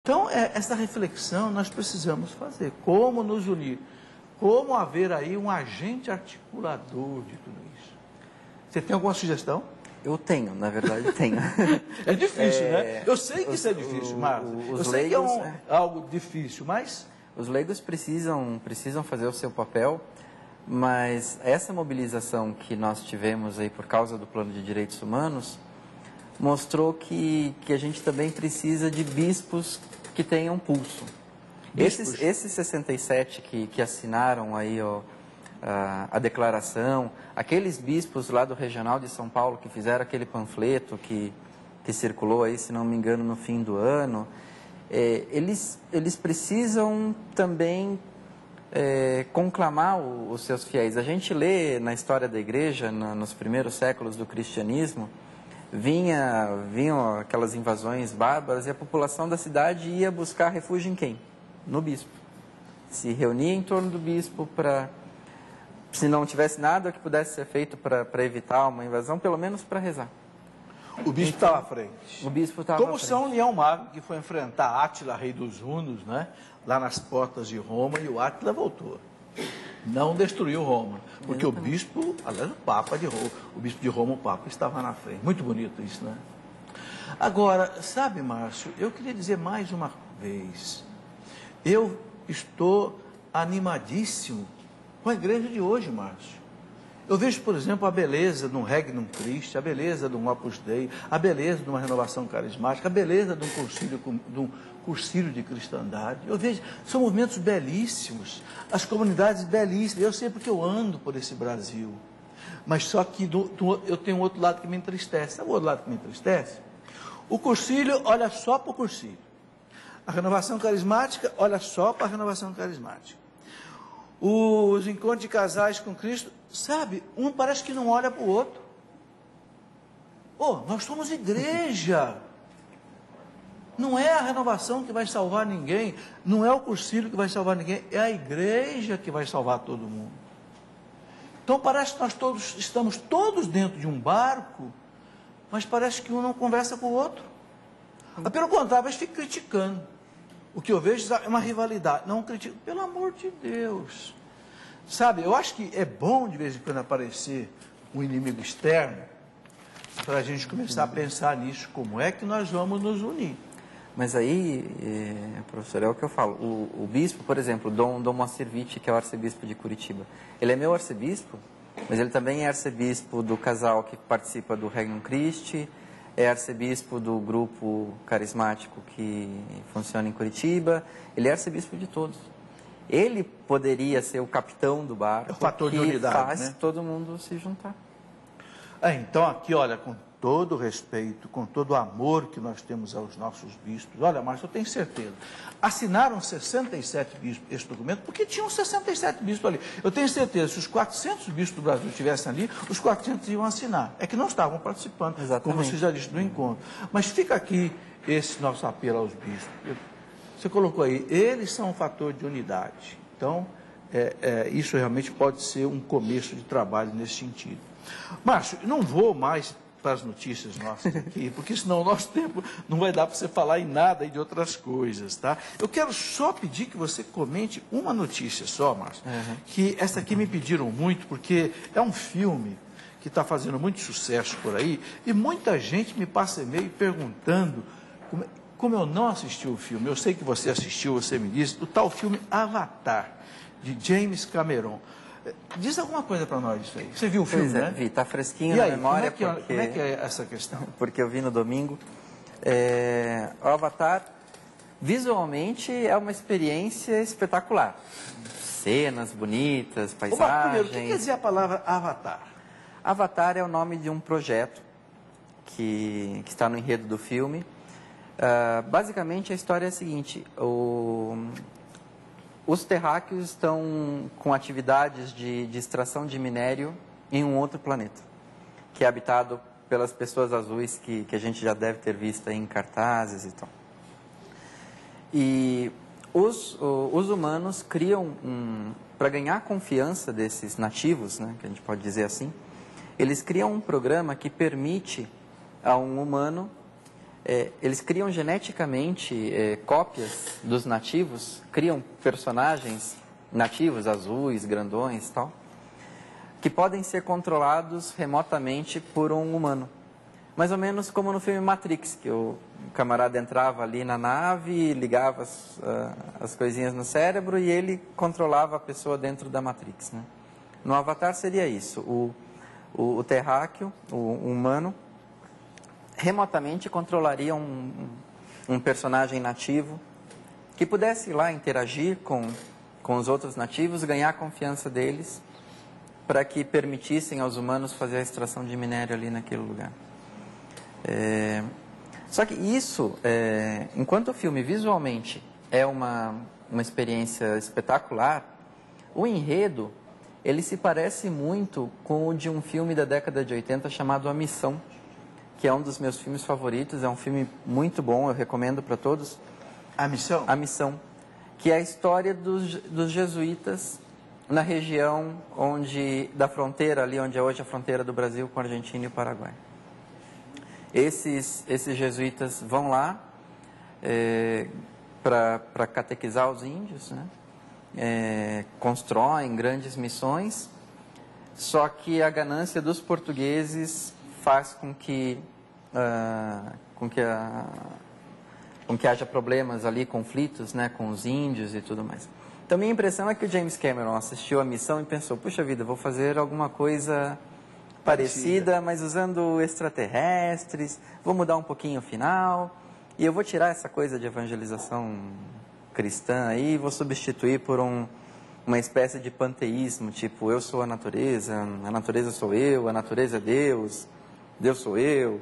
Então, essa reflexão nós precisamos fazer. Como nos unir? Como haver aí um agente articulador de tudo isso? Você tem alguma sugestão? Eu tenho, na verdade tenho. É difícil, né? Eu sei que isso é difícil, Marcos. Eu sei que é algo difícil, mas... Os leigos precisam fazer o seu papel, mas essa mobilização que nós tivemos aí por causa do Plano de Direitos Humanos mostrou que a gente também precisa de bispos que tenham pulso. Esses 67 que assinaram aí a declaração, aqueles bispos lá do Regional de São Paulo que fizeram aquele panfleto que circulou aí, se não me engano, no fim do ano, eles precisam também conclamar os seus fiéis. A gente lê na história da igreja, nos primeiros séculos do cristianismo, vinham aquelas invasões bárbaras e a população da cidade ia buscar refúgio em quem? No bispo. Se reunia em torno do bispo para, se não tivesse nada que pudesse ser feito para evitar uma invasão, pelo menos para rezar. O bispo estava à frente. O bispo estava à frente. Como São Leão Magno, que foi enfrentar Átila, rei dos hunos, né? Lá nas portas de Roma, e o Átila voltou. Não destruiu Roma, porque o bispo, aliás, o Papa de Roma, o bispo de Roma, o Papa, estava na frente. Muito bonito isso, né? Agora, sabe, Márcio, eu queria dizer mais uma vez, eu estou animadíssimo com a igreja de hoje, Márcio. Eu vejo, por exemplo, a beleza de um Regnum Christi, a beleza de um Opus Dei, a beleza de uma renovação carismática, a beleza de um cursilho de cristandade. Eu vejo, são movimentos belíssimos, as comunidades belíssimas. Eu sei porque eu ando por esse Brasil. Mas só que eu tenho um outro lado que me entristece. Sabe o outro lado que me entristece? O cursilho olha só para o cursilho. A renovação carismática olha só para a renovação carismática. Os encontros de casais com Cristo, sabe, um parece que não olha para o outro. Nós somos igreja. Não é a renovação que vai salvar ninguém, não é o cursilho que vai salvar ninguém, é a igreja que vai salvar todo mundo. Então parece que nós estamos todos dentro de um barco, mas parece que um não conversa com o outro. Pelo contrário, eles ficam criticando. O que eu vejo é uma rivalidade. Não critico, pelo amor de Deus. Sabe, eu acho que é bom de vez em quando aparecer um inimigo externo para a gente começar a pensar nisso, como é que nós vamos nos unir. Mas aí, professor, é o que eu falo. O bispo, por exemplo, Dom Moacir Witt, que é o arcebispo de Curitiba, ele é meu arcebispo, mas ele também é arcebispo do casal que participa do Regnum Christi, é arcebispo do grupo carismático que funciona em Curitiba, ele é arcebispo de todos. Ele poderia ser o capitão do barco, o fator de unidade, faz né? Todo mundo se juntar. Então aqui, olha, com todo o respeito, com todo o amor que nós temos aos nossos bispos, olha, Márcio, eu tenho certeza, assinaram 67 bispos esse documento, porque tinham 67 bispos ali. Eu tenho certeza, se os 400 bispos do Brasil estivessem ali, os 400 iam assinar. É que não estavam participando, exatamente, como você já disse, do encontro. Mas fica aqui esse nosso apelo aos bispos. Você colocou aí, eles são um fator de unidade. Então, isso realmente pode ser um começo de trabalho nesse sentido. Márcio, não vou mais para as notícias nossas aqui, porque senão o nosso tempo não vai dar para você falar em nada de outras coisas, tá? Eu quero só pedir que você comente uma notícia só, Márcio, que essa aqui me pediram muito, porque é um filme que está fazendo muito sucesso por aí, e muita gente me passa e-mail perguntando como eu não assisti o filme. Eu sei que você assistiu, você me disse, o tal filme Avatar, de James Cameron. Diz alguma coisa para nós isso aí. Você viu o filme, né? Vi, está fresquinho na memória. Como é que é essa questão? Porque eu vi no domingo. O Avatar, visualmente, é uma experiência espetacular. Cenas bonitas, paisagens. Primeiro, o que quer dizer a palavra Avatar? Avatar é o nome de um projeto que está no enredo do filme. Basicamente, a história é a seguinte: os terráqueos estão com atividades de extração de minério em um outro planeta, que é habitado pelas pessoas azuis que a gente já deve ter visto aí em cartazes e tal. E os humanos criam, para ganhar a confiança desses nativos, né, que a gente pode dizer assim, eles criam um programa que permite a um humano eles criam geneticamente cópias dos nativos, criam personagens nativos, azuis, grandões e tal, que podem ser controlados remotamente por um humano. Mais ou menos como no filme Matrix, que o camarada entrava ali na nave, ligava as coisinhas no cérebro e ele controlava a pessoa dentro da Matrix, né? No Avatar seria isso, o terráqueo, o humano, remotamente controlaria um personagem nativo que pudesse ir lá interagir com os outros nativos, ganhar a confiança deles, para que permitissem aos humanos fazer a extração de minério ali naquele lugar. Só que isso, enquanto o filme visualmente é uma experiência espetacular, o enredo, ele se parece muito com o de um filme da década de 80 chamado A Missão, que é um dos meus filmes favoritos, é um filme muito bom, eu recomendo para todos. A Missão? A Missão, que é a história dos jesuítas na região da fronteira, ali onde é hoje a fronteira do Brasil com a Argentina e o Paraguai. Esses jesuítas vão lá para catequizar os índios, né? Constroem grandes missões, só que a ganância dos portugueses faz com que haja problemas ali, conflitos, né, com os índios e tudo mais. Então, minha impressão é que o James Cameron assistiu a Missão e pensou, puxa vida, vou fazer alguma coisa parecida, mas usando extraterrestres, vou mudar um pouquinho o final, e eu vou tirar essa coisa de evangelização cristã aí, e vou substituir por uma espécie de panteísmo, tipo, eu sou a natureza sou eu, a natureza é Deus, Deus sou eu.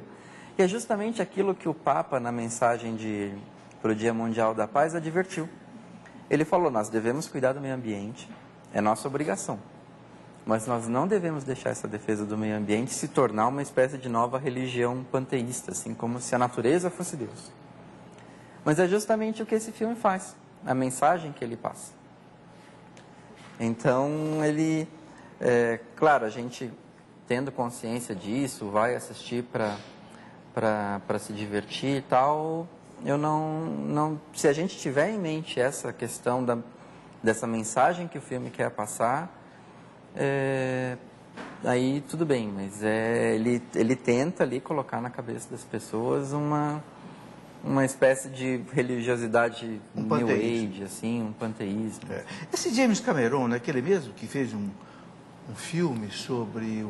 E é justamente aquilo que o Papa, na mensagem para o Dia Mundial da Paz, advertiu. Ele falou, nós devemos cuidar do meio ambiente, é nossa obrigação. Mas nós não devemos deixar essa defesa do meio ambiente se tornar uma espécie de nova religião panteísta, assim, como se a natureza fosse Deus. Mas é justamente o que esse filme faz, a mensagem que ele passa. Então, claro, a gente tendo consciência disso, vai assistir para se divertir e tal, se a gente tiver em mente essa questão dessa mensagem que o filme quer passar, aí tudo bem, mas ele tenta ali colocar na cabeça das pessoas uma espécie de religiosidade New Age, assim, um panteísmo. Esse James Cameron, né, aquele mesmo que fez um filme sobre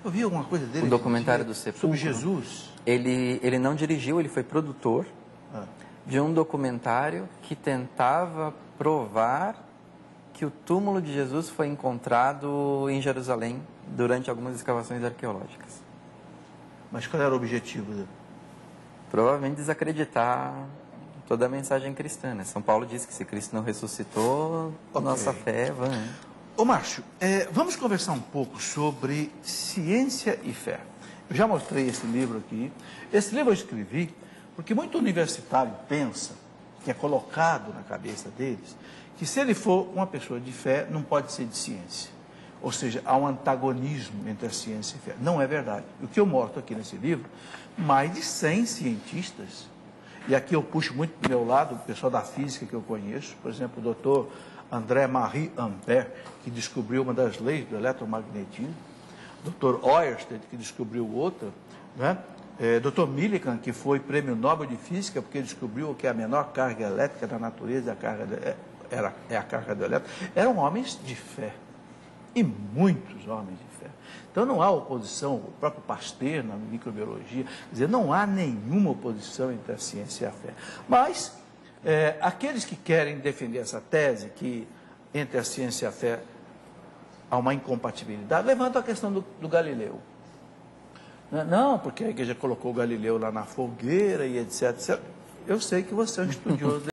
eu vi alguma coisa dele? O documentário do Sepulcro. Sobre Jesus. Ele não dirigiu, ele foi produtor de um documentário que tentava provar que o túmulo de Jesus foi encontrado em Jerusalém durante algumas escavações arqueológicas. Mas qual era o objetivo dele? Provavelmente desacreditar toda a mensagem cristã, né? São Paulo diz que se Cristo não ressuscitou, nossa fé é vã. Ô Márcio, vamos conversar um pouco sobre ciência e fé. Eu já mostrei esse livro aqui. Esse livro eu escrevi porque muito universitário pensa, que é colocado na cabeça deles, que se ele for uma pessoa de fé, não pode ser de ciência. Ou seja, há um antagonismo entre a ciência e a fé. Não é verdade. O que eu mostro aqui nesse livro, mais de 100 cientistas, e aqui eu puxo muito para o meu lado, o pessoal da física que eu conheço, por exemplo, o doutor André-Marie Ampère, que descobriu uma das leis do eletromagnetismo, Dr. Ørsted, que descobriu outra, né? Dr. Millikan, que foi prêmio Nobel de Física, porque descobriu que a menor carga elétrica da natureza é a carga do elétron. Eram homens de fé, e muitos homens de fé. Então não há oposição, o próprio Pasteur na microbiologia, quer dizer, não há nenhuma oposição entre a ciência e a fé. Mas aqueles que querem defender essa tese, que entre a ciência e a fé há uma incompatibilidade, levantam a questão do Galileu. Não, porque a igreja colocou o Galileu lá na fogueira e etc, etc. Eu sei que você é um estudioso